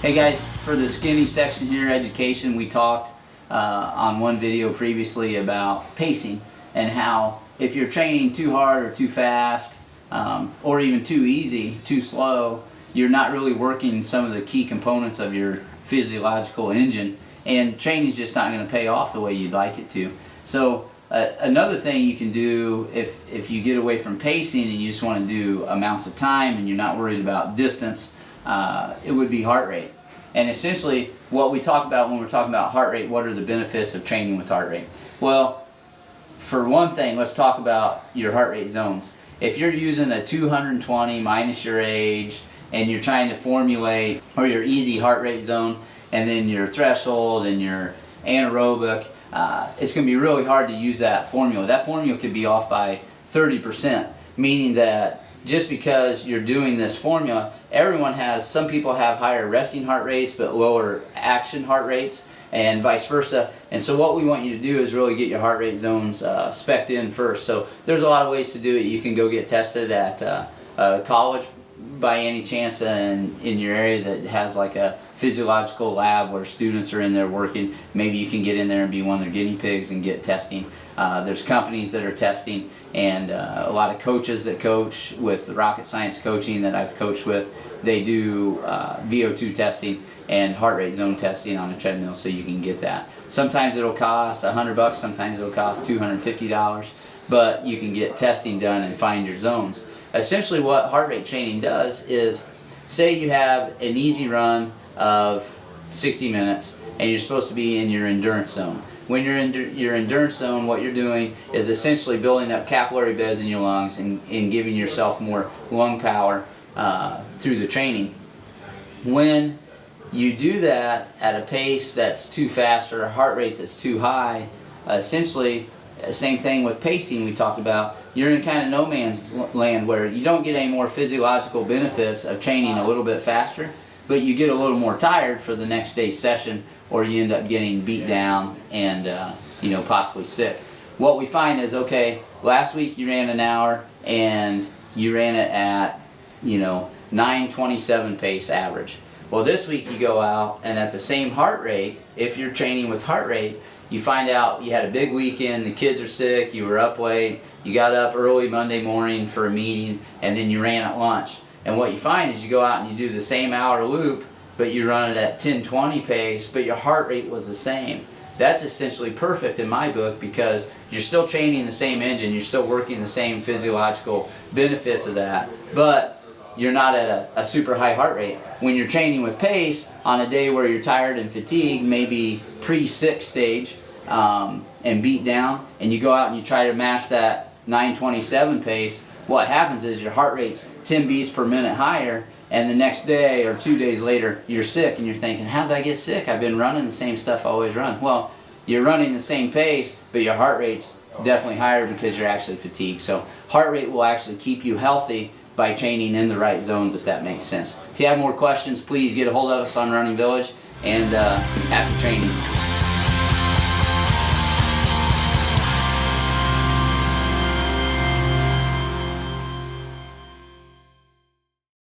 Hey guys, for the skinny section here, education, we talked on one video previously about pacing and how if you're training too hard or too fast or even too easy, too slow, you're not really working some of the key components of your physiological engine, and training is just not going to pay off the way you'd like it to. So another thing you can do if you get away from pacing and you just want to do amounts of time and you're not worried about distance, it would be heart rate. And essentially what we talk about when we're talking about heart rate, what are the benefits of training with heart rate? Well, for one thing, let's talk about your heart rate zones. If you're using a 220 minus your age and you're trying to formulate, or your easy heart rate zone, and then your threshold and your anaerobic, it's going to be really hard to use that formula. That formula could be off by 30%, meaning that just because you're doing this formula, some people have higher resting heart rates but lower action heart rates, and vice versa. And so what we want you to do is really get your heart rate zones spec'd in first. So there's a lot of ways to do it. You can go get tested at college by any chance in your area that has like a physiological lab where students are in there working. Maybe you can get in there and be one of their guinea pigs and get testing. There's companies that are testing, and a lot of coaches that coach with rocket science coaching that I've coached with, they do VO2 testing and heart rate zone testing on a treadmill, so you can get that. Sometimes it'll cost $100, sometimes it'll cost $250, but you can get testing done and find your zones. Essentially what heart rate training does is, say you have an easy run of 60 minutes and you're supposed to be in your endurance zone. When you're in your endurance zone, what you're doing is essentially building up capillary beds in your lungs and giving yourself more lung power through the training. When you do that at a pace that's too fast or a heart rate that's too high, essentially, same thing with pacing we talked about, you're in kind of no man's land where you don't get any more physiological benefits of training a little bit faster, but you get a little more tired for the next day's session, or you end up getting beat down and possibly sick. What we find is, okay, last week you ran an hour and you ran it at 9:27 pace average. Well, this week you go out and at the same heart rate, if you're training with heart rate, you find out you had a big weekend, the kids are sick, you were up late, you got up early Monday morning for a meeting, and then you ran at lunch. And what you find is you go out and you do the same hour loop, but you run it at 10:20 pace, but your heart rate was the same. That's essentially perfect in my book, because you're still training the same engine, you're still working the same physiological benefits of that, but you're not at a super high heart rate. When you're training with pace on a day where you're tired and fatigued, maybe pre-sick stage, and beat down, and you go out and you try to match that 9:27 pace, what happens is your heart rate's 10 beats per minute higher, and the next day or 2 days later you're sick and you're thinking, how did I get sick? I've been running the same stuff I always run. Well, you're running the same pace, but your heart rate's definitely higher because you're actually fatigued. So heart rate will actually keep you healthy by training in the right zones, if that makes sense. If you have more questions, please get a hold of us on Running Village, and happy training.